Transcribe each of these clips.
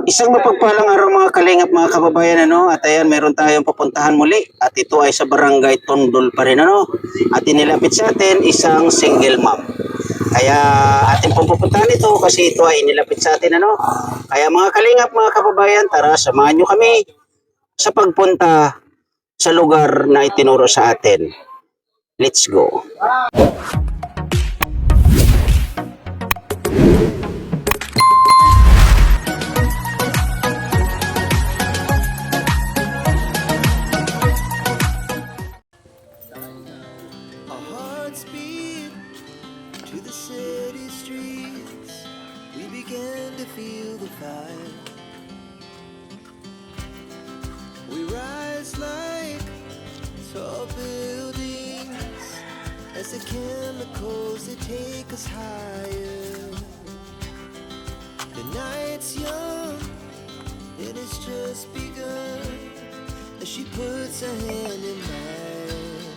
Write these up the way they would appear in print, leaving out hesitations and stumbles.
Isang mapagpalang araw mga kalingap mga kababayan at ayan meron tayong pupuntahan muli at ito ay sa barangay Tondol pa rin at inilapit sa atin isang single mom. Kaya atin pong pupuntahan ito kasi ito ay inilapit sa atin Kaya mga kalingap mga kababayan, tara samahan nyo kami sa pagpunta sa lugar na itinuro sa atin. Let's go. To the city streets, we began to feel the fire. We rise like tall buildings as the chemicals they take us higher. The night's young and it's just begun as she puts her hand in mine.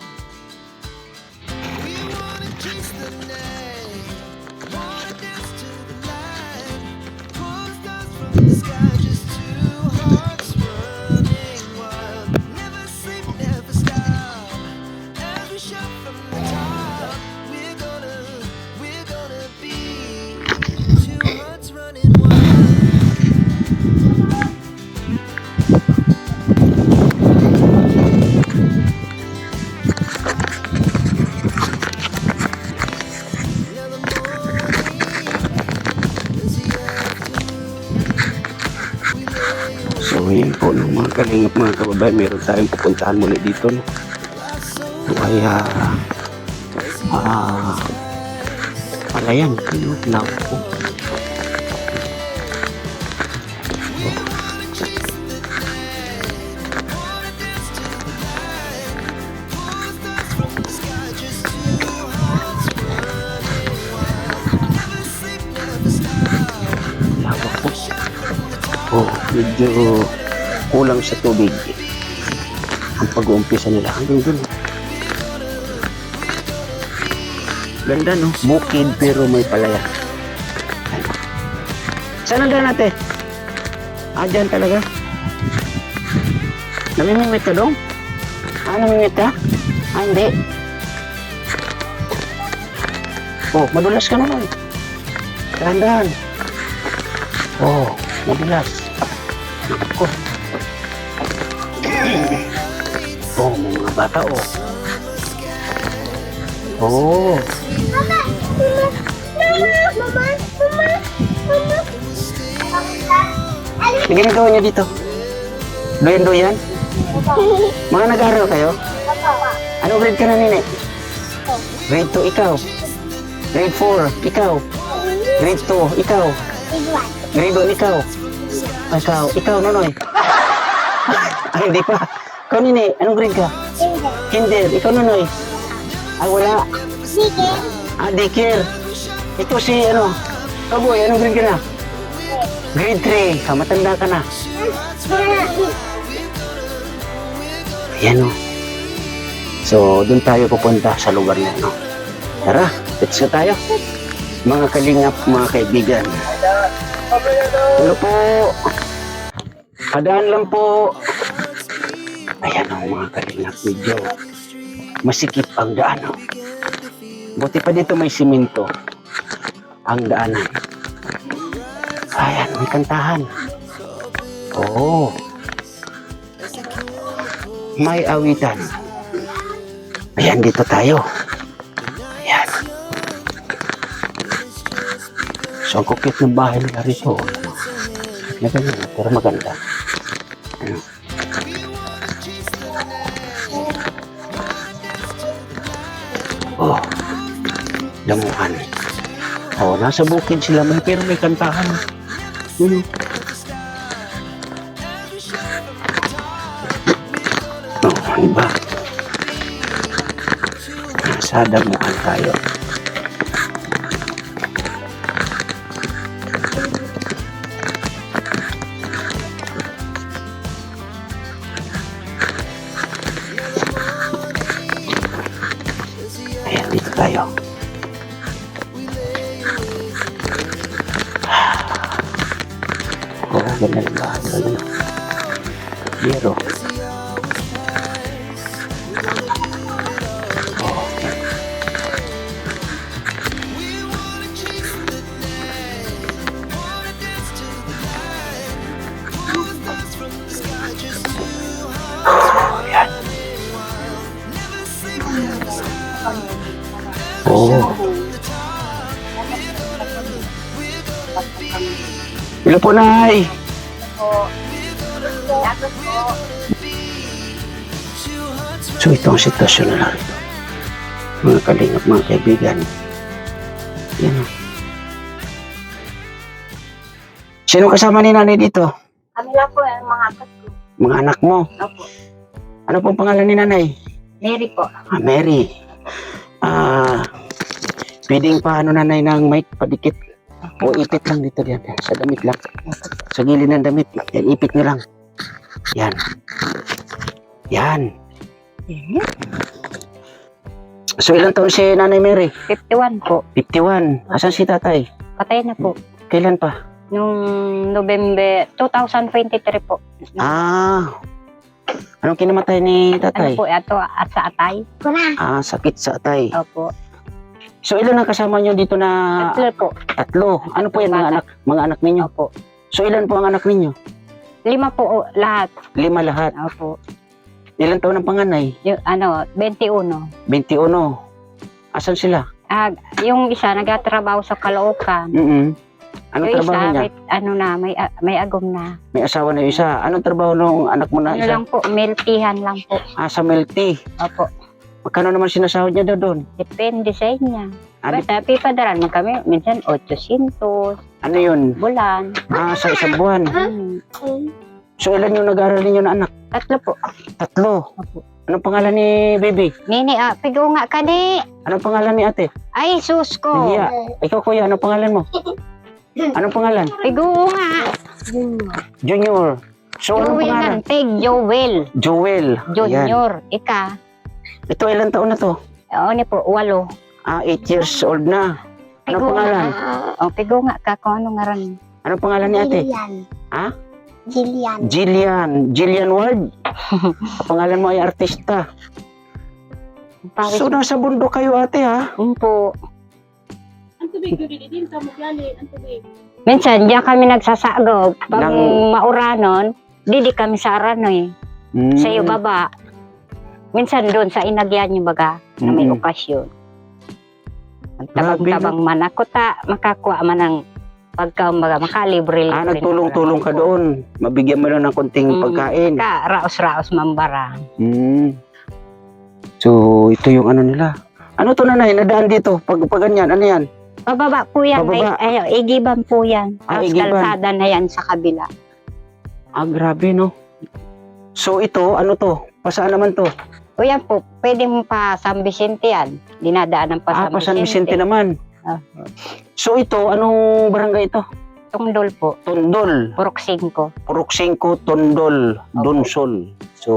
We wanna chase the night, wanna dance to the light, pull stars from the sky, just two hearts running wild. Never sleep, never stop, as we shout from the top. We're gonna be two hearts running wild. So yun po mga kalingap mga kababayan, meron tayong pupuntahan muli dito Kaya palayan lang po. Lawak po. Medyo kulang sa tubig ang pag-uumpisa nila hanggang dun. Ganda bukid pero may palaya. Saan ang daan natin? Dyan talaga. Namimimit ka dong? Namimimit ka? Hindi. Madulas ka naman. Dahan-dahan. Madulas. Ako. May mga bata Ano ginagawa niyo dito? Doyan-doyan? Mga nag-aaral kayo? Ano grade ka na, Nini? Grade 2, ikaw? Grade 4, ikaw? Grade 2, ikaw? Grade 1, ikaw? Ikaw, Nonoy? Hindi pa. Ikaw, Nini, anong grade ka? Kinder. Ikaw, Nonoy? Wala. Daycare. Ito si, Kaboy, anong grade ka na? Grade 3. Matanda ka na. Ayan So, doon tayo pupunta sa lugar na Tara, let's go tayo. Mga kalingap, mga kaibigan. Hello po. Padaan lang po. Ayan mga kalingap, medyo masikip ang daan Buti pa dito may simento ang daanan. Ayan, may kantahan. May awitan. Ayan, dito tayo. Ayan. So, ang kukit ng bahay nila rito. Na ganyan, pero maganda. Damuhan. Nasa bukid sila pero may kantahan. Diba? Nasa damuhan tayo. Ayan, dito tayo. Napakaganda ng bahay talaga. Pero, oh. Hello po, Nay. So ito ang sitwasyon na narito. Mga kalingap, mga kaibigan. Yan o. Sino kasama ni nanay dito? Kami lang po ang mga apat ko. Mga anak mo. Opo. Ano pong pangalan ni nanay? Mary po. Ah, Mary. Pwedeng pa ano nanay ng mic padikit. O ipit lang dito diyan. Sa damit lang. Sa gilid ng damit. Yan, ipit nyo lang. Yan. Yan. So ilang taon si nanay Mary? 51 po. 51. Asan si tatay? Patay na po. Kailan pa? Nung November 2023 po. Anong kinamatay ni Ano tatay? po ito at sa atay? Sakit sa atay. Opo. So ilan ang kasama nyo dito na Tatlo po. tatlo? Ano po yan mga anak ninyo? Opo. So ilan po ang anak ninyo? 5 po lahat. 5 lahat. Opo. Ilan taon ang panganay? Yung 21. 21. Asan sila? Yung isa nagtatrabaho sa Caloocan. Anong Yung trabaho isa niya? may agom na. May asawa na yung isa. Anong trabaho ng anak mo na Ano isa? lang po, miltihan lang po. Sa Melty. Opo. Magkano naman sinasahod niya daw doon? Depende sa inyo. Ano, Basta pipadaran mo kami, minsan 800, ano yun? bulan. Sa isang buwan. So ilan yung nag-aaral ninyo na anak? Tatlo po. 3. Opo. Anong pangalan ni baby? Nini, pigo nga ka di. Anong pangalan ni ate? Ay, sus ko. Hiya. Ikaw kuya, anong pangalan mo? Anong pangalan? Pigo nga. Junior. So anong Joel pangalan? lang, Tig Joel. Joel. Ayan. Junior. Ika. Ito ilang taon na to? Oo niya po, 8. 8 years old na. Anong Pigo pangalan? nga. Pigo nga ka kung ano nga rin. Anong pangalan ni ate? Ha? Jillian. Jillian Ward. Ang pangalan mo ay artista. So nasa bundok kayo ate ha? Po. Ang tubig, din sa Mugyali, ang tubig. Minsan, diyan kami nagsasagog. Pag Nang- mauranon, di kami sa arano eh. Sa iyo baba. Minsan doon sa inagyan yung baga na may okasyon. Magtabang-tabang man ako makakuha man ng pagka makalibre. Nagtulong-tulong ka doon. Mabigyan mo lang ng konting pagkain. Raos-raos mambara. So ito yung ano nila. Ano to nanay? Nadaan dito. Pag ganyan, ano yan? Pababa po yan. Pababa. Igiban po yan. Tapos Igiban. kalsada na yan sa kabila. Grabe no. So ito, ano to? Pasaan naman to? O yan po, pwede mo pa San Vicente yan. Dinadaanan pa Pa San Vicente naman. So ito, anong barangay ito? Tungdol po. Tondol. Purok 5. Purok 5, Tondol, Donsol. So,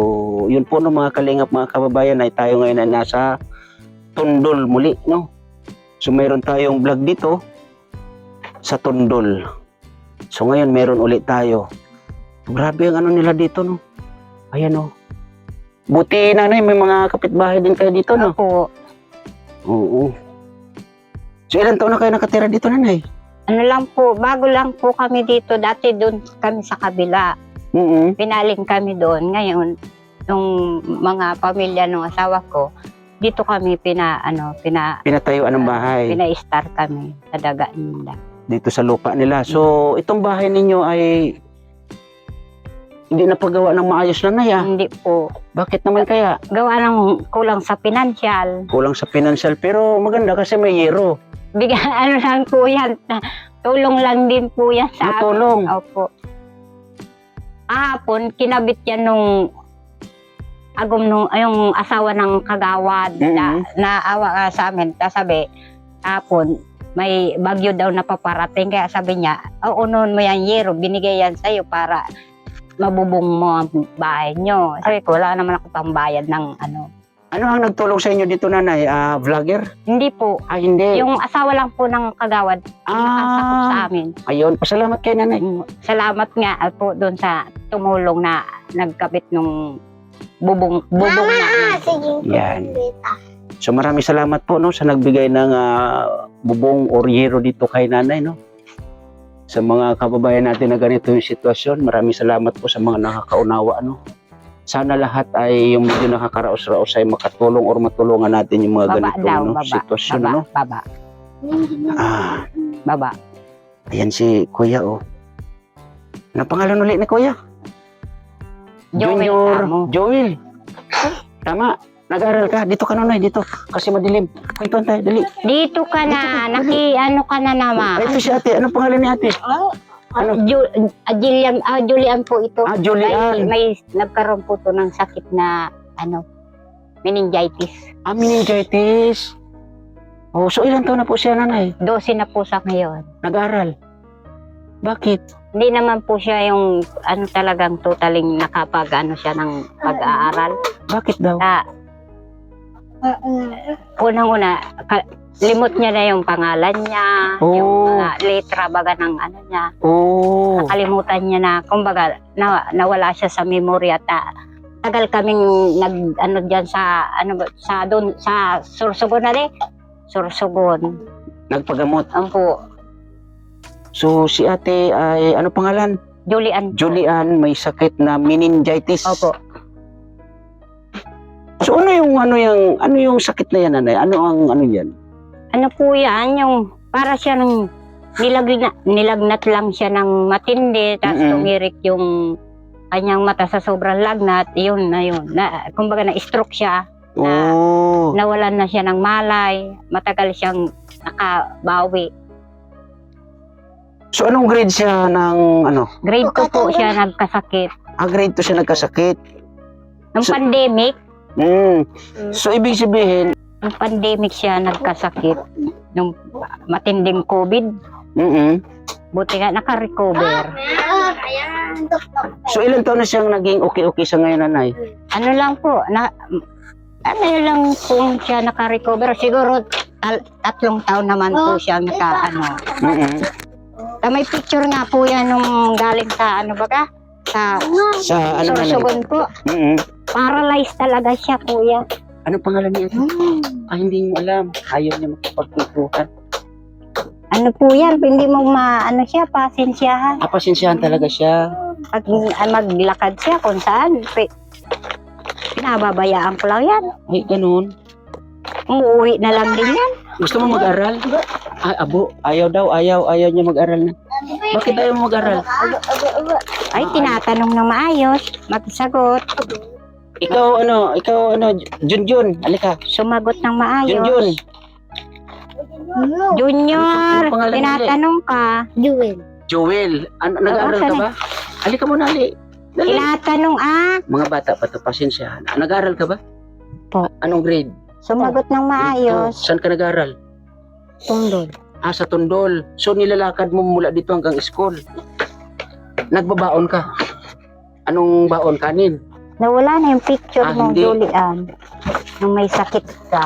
yun po no mga kalingap, mga kababayan, ay tayo ngayon ay nasa Tondol muli, no? So, mayroon tayong vlog dito sa Tondol. So, ngayon mayroon ulit tayo. Grabe ang ano nila dito, no? Ayan, no? Buti, nanay, may mga kapitbahay din kayo dito, no? Opo. Oo. So, ilan taon na kayo nakatira dito, nanay? Ano lang po, bago lang po kami dito. Dati doon kami sa kabila. Pinaling kami doon. Ngayon, yung mga pamilya ng asawa ko, dito kami Pinatayuan ng bahay. pina-star kami sa daga nila. Dito sa lupa nila. So, itong bahay ninyo ay hindi napagawa ng maayos na naya. Hindi po. Bakit naman kaya? Gawa ng kulang sa pinansyal. Kulang sa financial pero maganda kasi may yero. Bigyan lang po yan. Tulong lang din po yan sa amin. Matulong. Opo. Hapon, kinabit yan nung yung asawa ng kagawad na naawa sa amin. Tapos sabi, hapon, may bagyo daw na paparating. Kaya sabi niya, unon mo yan, yero, binigay yan sa'yo para mabubong mo ang bahay nyo. Sabi ko, wala naman ako pambayad ng Ano ang nagtulong sa inyo dito, nanay? Vlogger? Hindi po. Hindi. Yung asawa lang po ng kagawad, nakasakop sa amin. Ayun, pasalamat kay nanay. Salamat nga po doon sa tumulong na nagkabit nung bubong na. Yan. So maraming salamat po no sa nagbigay ng bubong or yero dito kay nanay no. Sa mga kababayan natin na ganito yung sitwasyon, maraming salamat po sa mga nakakaunawa no. Sana lahat ay yung medyo nakakaraos-raos ay makatulong or matulungan natin yung mga ganitong sitwasyon no. Baba. Baba. Ayan si Kuya oh. Ano pangalan ulit ni Kuya? Junior Amo. Joel. Tama. Nag-aral ka. Dito ka nonoy. Dito. Kasi madilim. Kwentuhan tayo. Dali. Dito ka na. Ano ka na naman. Ay, ito si ate. Anong pangalan ni ate? Ano? Julian po ito. Julian. May nagkaroon po to ng sakit na meningitis. Meningitis. Oh, so ilan taon na po siya, nanay? 12 na po sa ngayon. Nag-aral. Bakit? Hindi naman po siya yung talagang totaling nakapag siya ng pag-aaral. Bakit daw? Unang-una, limot niya na yung pangalan niya, yung mga letra baga ng niya. Oh. Nakalimutan niya na, kumbaga, nawala siya sa memory at tagal kaming diyan sa sa Sorsogon na rin. Sorsogon. Nagpagamot. Ampo, So si ate ay ano pangalan? Julian. Julian, may sakit na meningitis. Opo. So ano yung sakit na yan, nanay? Ano yan? Ano po yan, yung para siya ng nilagnat lang siya ng matindi, tapos tumirik yung kanyang mata sa sobrang lagnat, yun. Kumbaga na-stroke siya, nawalan na siya ng malay, matagal siyang nakabawi. So anong grade siya ng Grade 2 po siya nagkasakit. Grade 2 siya nagkasakit. Nung pandemic, So ibig sabihin, nung pandemic siya nagkasakit, nung matinding COVID, buti nga naka-recover. So ilang taon na siyang naging okay sa ngayon, nanay? Ano lang po, lang po siya naka-recover. Siguro 3 taon naman po siya may picture nga po yan nung galing sa sa Sorsogon po. Paralyzed talaga siya, kuya. Ano pangalan niya? Hindi mo alam. Ayaw niya makipagkwentuhan. Ano po yan? Hindi mo siya, pasensyahan. Pasensyahan talaga siya. Pag maglakad siya kung saan, pinababayaan ko lang yan. Ay, ganun. Umuwi na lang din yan. Gusto mo mag-aral? Abo, ayaw niya mag-aral na. Bakit ayaw mo mag-aral? Ay, tinatanong ng maayos, magsagot. Ikaw, Junjun, alika. Sumagot ng maayos. Junjun. Junior, Ano pangalan tinatanong ka. Joel, nag-aaral ka ba? Alika mo na, ali. Dali. Tinatanong Mga bata pa to, pasensyahan. Nag-aaral ka ba? Po. Anong grade? Sumagot ng maayos. Saan ka nag-aaral? Tungdol. Sa Tondol. So nilalakad mo mula dito hanggang school. Nagbabaon ka. Anong baon? Kanin? Nawala na yung picture mo, Hindi. Julian. Nung may sakit ka.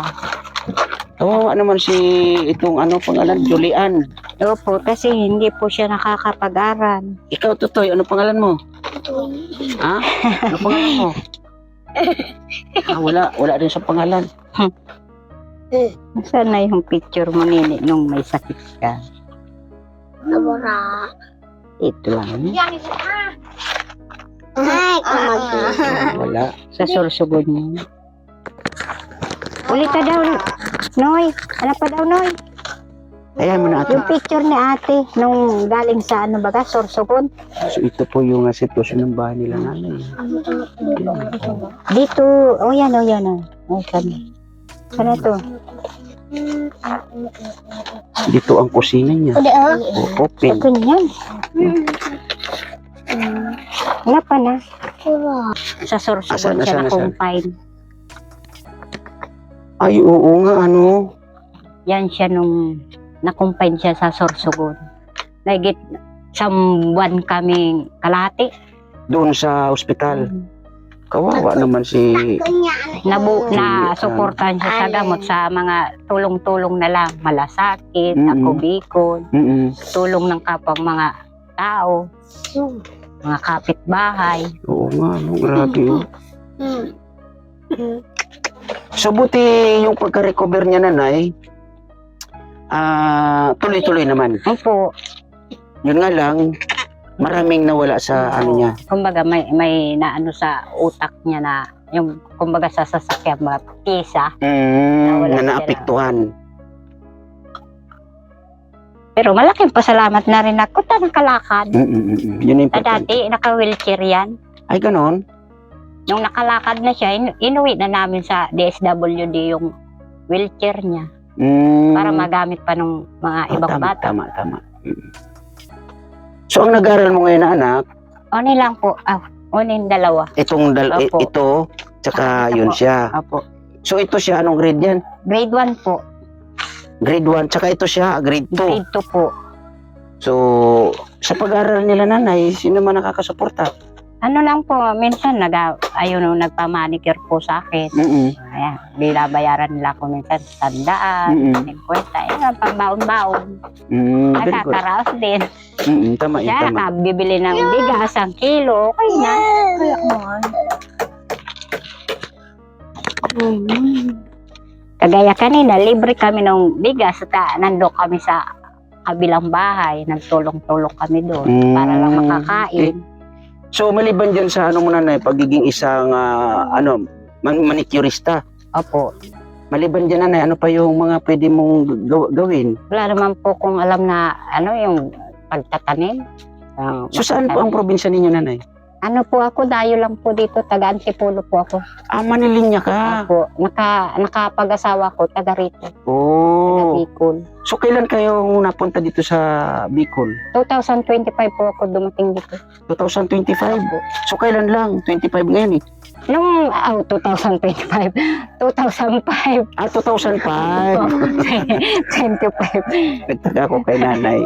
Kawawa naman si itong pangalan, Julian. Opo, kasi hindi po siya nakakapag-aral. Ikaw, Totoy, ano pangalan mo? Ano pangalan mo? Wala din sa pangalan. Saan na yung picture mo, Nini, nung may sakit ka? Ito lang. Wala. Sa Sorsogon niya. Ulit ka daw, Noy. Ano pa daw, Noy? Ayan mo na ate. Yung picture ni ate, nung galing sa Sorsogon. So ito po yung sitwasyon ng bahay nila nanay. Dito, yan. Saan ito? Dito ang kusina niya. Open. Ito yan. Wala pa na. Sa Sorsogon siya na-confine. Ay, oo nga, Yan siya nung na-confine siya sa Sorsogon. Nagit sa buwan kaming kalahati. Doon sa ospital. Kawawa naman si... Na suportahan siya sa gamot sa mga tulong-tulong na lang, malasakit, ako bikon, tulong ng kapwa mga tao, mga kapitbahay. Oo nga, no, grabe. Oh. So buti yung pagka-recover niya nanay, tuloy-tuloy naman. Opo, Yun nga lang, maraming nawala sa ano niya. kumbaga may naano sa utak niya na yung kumbaga sa sasakyan mga pisa. Nawala Na siya. naapektuhan. Pero malaking pasalamat na rin ako ta nakalakad. Yun yung Na importante. dati naka-wheelchair yan. Ay, ganon? Nung nakalakad na siya, inuwi na namin sa DSWD yung wheelchair niya para magamit pa ng mga ibang tama, bata. Tama. So, ang nag-aral mo ngayon na anak, Oni lang po. Oni yung dalawa. itong Opo. ito, tsaka Ito yun po. siya. Opo. So, ito siya, anong grade yan? Grade 1 po. Grade 1, tsaka ito siya, grade 2. Grade 2 po. So, sa pag-aaral nila nanay, sino man nakakasuporta? Ano lang po, minsan ayun, nagpa-manicure po sa akin. Ayan, binabayaran nila ako minsan 100, 50, yun, pambaon-baon. Very good. Nakakaraos din. Tama, yun, Siya, tama. nakabibili ng bigas, 1 kilo, okay na. Kaya naman. Kagaya kanina, libre kami ng bigas at nandun kami sa kabilang bahay, nagtulong-tulong kami doon para lang makakain. So, maliban dyan sa ano mo nanay, pagiging isang manicurista. Opo. Maliban dyan nanay, ano pa yung mga pwede mong gawin? Wala naman po kung alam na yung pagtatanim. So, saan po ang probinsya ninyo nanay? Ano po ako, dayo lang po dito, taga Antipolo po ako. Manilinya ka. Opo, nakapag-asawa ko, taga rito, taga Oh. Bicol. So, kailan kayo napunta dito sa Bicol? 2025 po ako dumating dito. 2025? So, kailan lang? 25 ngayon eh. Nung 2025, 2005, 2005. 25. Nagtaga ako kay nanay.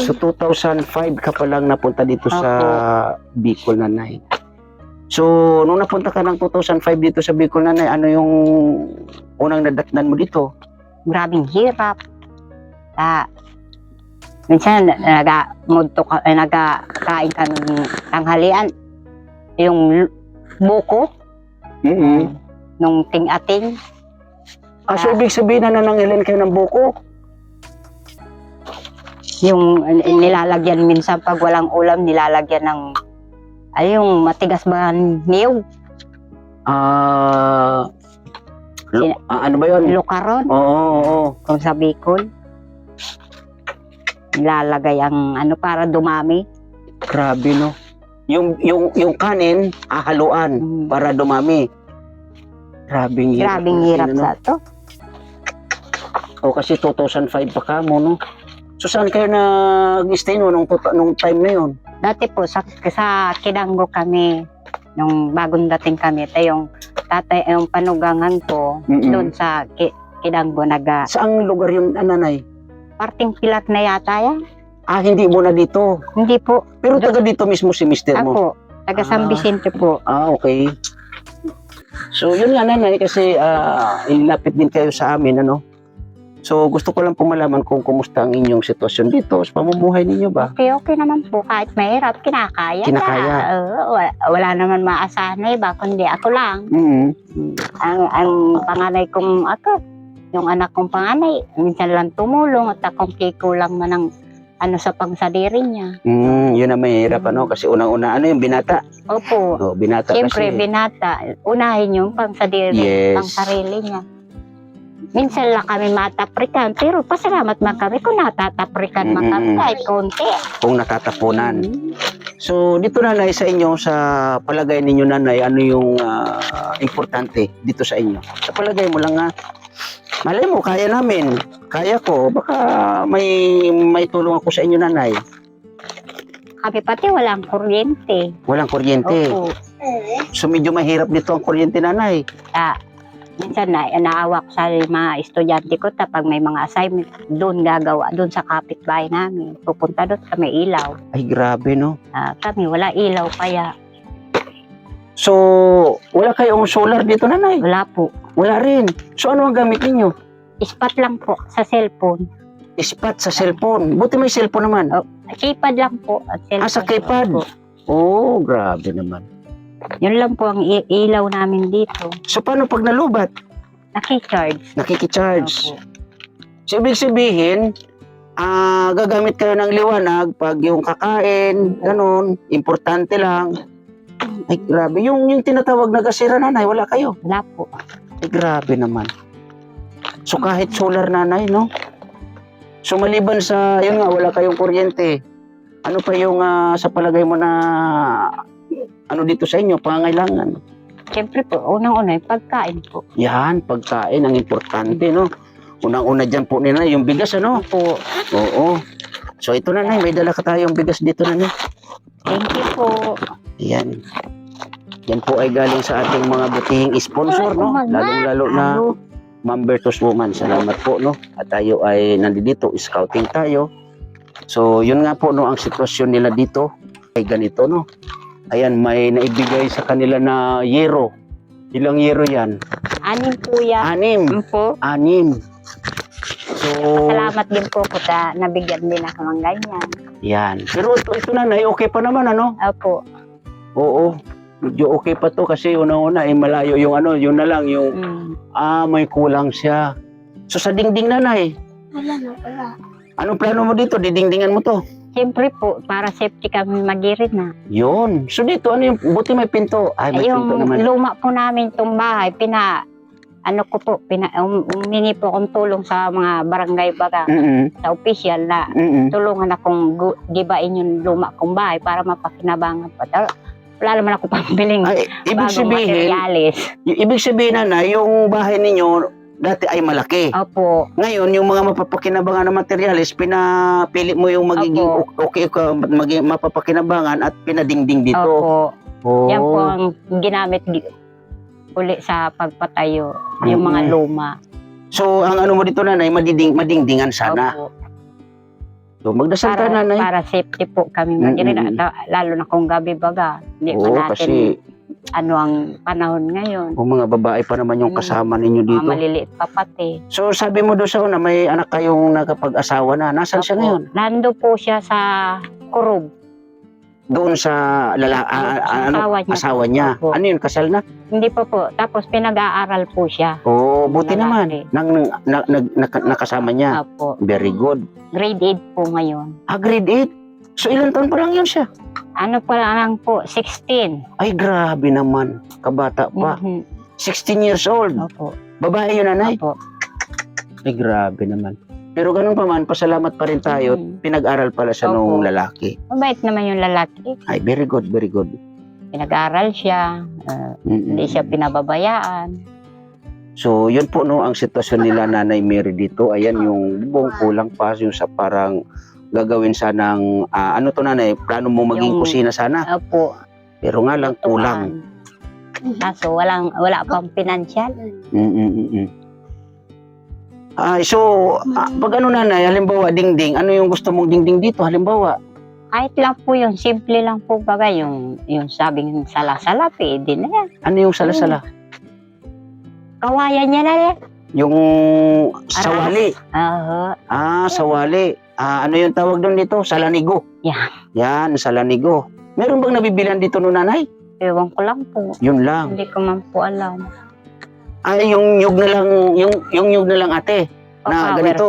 So, 2005 ka pa lang napunta dito sa Bicol, nanay. So, nung napunta ka ng 2005 dito sa Bicol, nanay, ano yung unang nadatnan mo dito? Grabing hirap. Minsan, nagkain kami ng tanghalian. Yung buko, nung ting-ating. So, ibig sabihin na nanangilan kayo ng buko? Yung nilalagyan minsan pag walang ulam, nilalagyan ng yung matigas ba niyog? Ano ba yun? Lukaron, Oo. kung sa Bicol. Nilalagay ang para dumami. Grabe, no? Yung kanin, haluan para dumami. Grabing hirap. Sa to. Kasi 2005 pa ka mo, no? So, saan kayo nag-stay nung time na yun? Dati po, sa Kidanggo kami, nung bagong dating kami, yung panugangan ko, doon sa Kidanggo, Saang lugar yung nanay? parting Pilat na yata yan. Hindi mo na dito. Hindi po. Pero taga dito mismo si mister mo? Ako, taga San Vicente po. Okay. So, yun nga nanay, kasi inilapit din kayo sa amin, ano? So, gusto ko lang po malaman kung kumusta ang inyong sitwasyon dito sa pamumuhay ninyo ba? Okay naman po. Kahit mahirap, kinakaya. Kinakaya. Wala naman maasahan na iba, kundi ako lang. Ang panganay kong yung anak kong panganay, minsan lang tumulong at akong kikulang man ng sa pangsadiri niya. Yun na mahirap, ano? Kasi unang-una, yung binata? Opo. Binata Siyempre, kasi. binata. Unahin yung pangsadiri, Yes. pangsarili niya. Minsan lang kami mataprikan, pero pasalamat man kami kung natataprikan man kami kahit konti. Kung natatapunan. So, dito nanay sa inyo, sa palagay ninyo nanay, ano yung importante dito sa inyo? Sa palagay mo lang malay mo, kaya namin. Kaya ko, baka may tulong ako sa inyo nanay. Kami pati walang kuryente. Walang kuryente. Opo. So, medyo mahirap dito ang kuryente nanay. Minsan naawa ko sa mga estudyante ko kapag may mga assignment, doon gagawa, doon sa kapitbahay namin. Pupunta doon sa may ilaw. Ay, grabe, no? Kami wala ilaw kaya So, wala kayong solar dito, nanay? wala po. Wala rin. So, ano ang gamit ninyo? Ispat lang po sa cellphone. Ispat sa cellphone. Buti may cellphone naman. Oh. Keypad lang po. At cellphone Sa keypad? po. Oh, grabe naman. Yun lang po ang ilaw namin dito. So, paano pag nalubat? Nakicharge. Nakikicharge. Opo. So, ibig sabihin, gagamit kayo ng liwanag pag yung kakain, ganun, importante lang. Ay, grabe. Yung tinatawag na gasira, nanay, wala kayo. Wala po. Ay, grabe naman. So, kahit solar, nanay, no? So, maliban sa, yun nga, wala kayong kuryente. Ano pa yung sa palagay mo na, ano dito sa inyo, pangangailangan? Siyempre po, unang-una yung pagkain po. Yan, pagkain, ang importante, no? Unang-una dyan po nila, yung bigas, ano? Po. Oo. So, ito, nanay, may dala ka tayong bigas dito, nanay. Thank you po. Yan. Yan po ay galing sa ating mga butihing sponsor, no? Lalong-lalo na Ma'am Bertos Woman. Salamat po, no? At tayo ay nandito, scouting tayo. So, yun nga po, no? Ang sitwasyon nila dito ay ganito, no? Ayan, may naibigay sa kanila na yero. Ilang yero yan? 6 po yan. 6. Po. 6. So, Salamat din po ko sa nabigyan din ako ng ganyan. yan. Pero ito nanay, okay pa naman, ano? Opo. Oo. Medyo okay pa to kasi una-una, malayo yung ano, yun na lang, yung may kulang siya. So sa dingding, nanay, Wala na, wala. anong plano mo dito? Didingdingan mo to? Siyempre po, para safety kami magirid na. Yun. So dito, ano yung, buti may pinto. Ay, may Yung pinto naman. luma po namin itong bahay, humingi po akong tulong sa mga barangay baga, sa official na tulungan akong gibain yung luma kong bahay para mapakinabangan pa. Wala naman ako pambiling Ay, ibig bagong sabihin, materialis. ibig sabihin na yung bahay ninyo dati ay malaki. Opo. Ngayon, yung mga mapapakinabangan na materialis, pinapili mo yung magiging okay ka, maging mapapakinabangan at pinadingding dito. Opo. Oh. Yan po ang ginamit uli sa pagpatayo, yung mga luma. So, ang ano mo dito, nanay, madingdingan sana. Opo. So, magdasal ka, nanay. Para safety po kami magirid. Lalo na kung gabi baga. Hindi pa Oo, natin kasi ano ang panahon ngayon. kung mga babae pa naman yung kasama ninyo Mga dito. maliliit pa pati. So, sabi mo doon sa una, may anak kayong nakapag-asawa na. Nasaan siya ngayon? Nando po siya sa Kurog. Doon sa asawa niya. Opo. Ano yun, kasal na? Hindi pa po. Tapos pinag-aaral po siya. Oo, buti Lalaki. naman. Nakasama niya. Opo. Very good. Grade 8 po ngayon. Grade 8. So, ilang taon pa lang yun siya? Ano pa lang po? 16. Ay, grabe naman. Kabata pa. 16 years old. Opo. Babae yun, nanay? Opo. Ay, grabe naman. Pero ganun pa man, pasalamat pa rin tayo. Pinag-aral pala siya nung Opo. lalaki. Mabait naman yung lalaki. Ay, very good, very good. Pinag-aaral siya. Hindi siya pinababayaan. So, yun po, no, ang sitwasyon nila Nanay Mary dito. Ayan, yung buong kulang pa, yung sa parang gagawin sanang, ano to, nanay, plano mo maging Yung- kusina sana. Opo. Pero nga lang, kulang. Kaso wala pang pinansyal. So, pag ano, nanay, halimbawa, dingding, ano yung gusto mong dingding dito? Halimbawa, Kahit lang po yun, simple lang po baga yung sabing sala-sala, pwede na yan. ano yung salasala? Kawayan niya na yan. Yung sawali. Sawali. Ano yung tawag doon dito? Salanigo. Yan. Yan, salanigo. Meron bang nabibilan dito no, nanay? Ewan ko lang po. Yun lang. Hindi ko man po alam. Yung nyug na lang, yung nyug na lang, ate. Na ganito.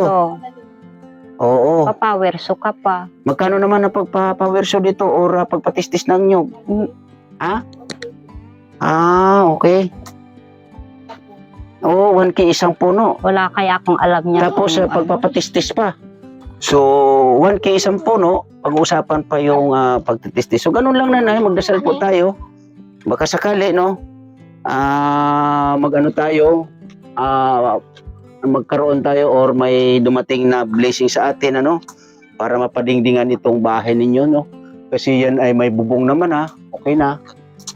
Oo. Papawerso ka pa. Magkano naman ang pagpapawerso dito or pagpatistis ng nyug? Okay. Oo, 1K isang puno. Wala kaya akong alam niya. Tapos pagpapatistis pa. So, 1K isang puno, pag-uusapan pa yung pagtitistis. So, ganun lang, nanay, magdasal po tayo. Baka sakali, no? Mag-ano tayo, magkaroon tayo or may dumating na blessing sa atin, ano? Para mapadingdingan itong bahay ninyo, no? Kasi yan ay may bubong naman, okay na.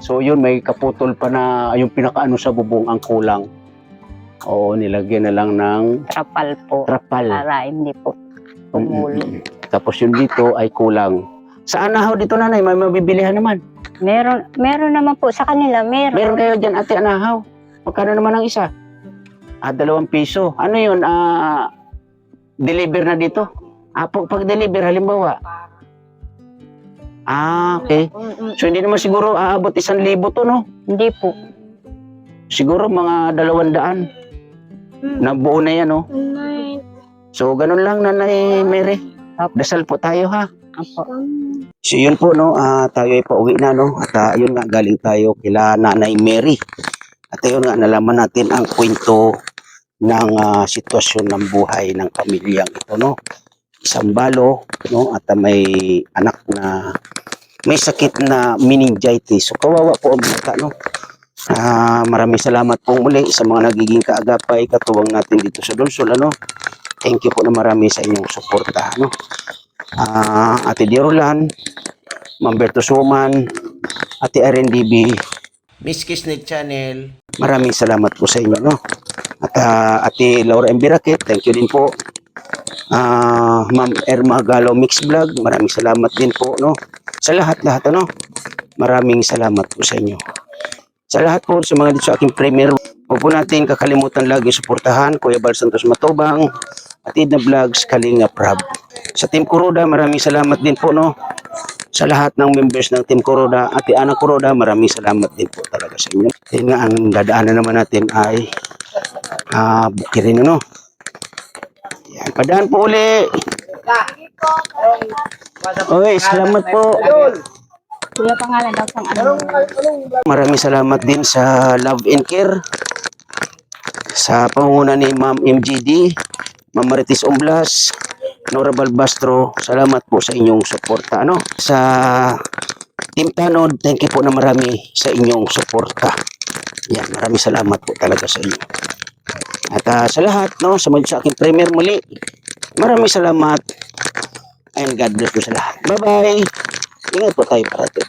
So, yun, may kaputol pa na yung pinakaano sa bubong ang kulang. Oo, nilagyan na lang ng trapal po. trapal. Para hindi po tumulo. Tapos yung dito ay kulang. Saan na ho dito, nanay? May mabibilihan naman. Meron naman po sa kanila, meron. Meron kayo dyan, ate Anahaw. Magkano naman ang isa? 2 piso. Ano yun? Deliver na dito? Pag deliver, halimbawa. Okay. So hindi naman siguro aabot 1,000 to, no? Hindi po. Siguro mga 200. Na buo na yan, no? So ganun lang, Nanay Mary. Dasal po tayo, ha? Apo. So yun po, no, tayo ay pauwi na, no, at yun nga, galing tayo kila Nanay Mary. At yun nga, nalaman natin ang kwento ng sitwasyon ng buhay ng pamilyang ito, no. Isang balo, no, at may anak na may sakit na meningitis. So kawawa po ang bata, no. Maraming salamat po muli sa mga nagiging kaagapay, katuwang natin dito sa Dulsol, ano. Thank you po na marami sa inyong suporta, no. Ate Dirolan, Ma'am Bertus Woman, Ate RNDB, Miss Kisneg Channel. Maraming salamat po sa inyo, no. At Ate Laura M. Birakit, thank you din po. Ma'am Erma Galo Mix Vlog, maraming salamat din po, no. Sa lahat-lahat, ano. Maraming salamat po sa inyo. Sa lahat po, sa mga dito sa aking premier, huwag po natin kakalimutan lagi suportahan Kuya Bal Santos Matubang, Atid na Vlogs, Kalinga Prab. Sa Team Kuroda, maraming salamat din po, no. Sa lahat ng members ng Team Kuroda, Ate Ana Kuroda, maraming salamat din po talaga sa inyo. Yan nga, ang dadaanan naman natin ay Bukirin, no. Yan, padaan po uli. Oy, salamat po. Kuya, pangalan daw sang ano? Maraming salamat din sa Love and Care, sa pangunguna ni Ma'am MGD, Ma'am Marites Umblas, Nora Balbastro. Salamat po sa inyong suporta, ano. Sa Team Tanod, thank you po na marami sa inyong suporta. Yan, maraming salamat po talaga sa inyo. At sa lahat, no, sa aking premier muli, maraming salamat and God bless po sa lahat. Bye-bye. Ingat po tayo parati.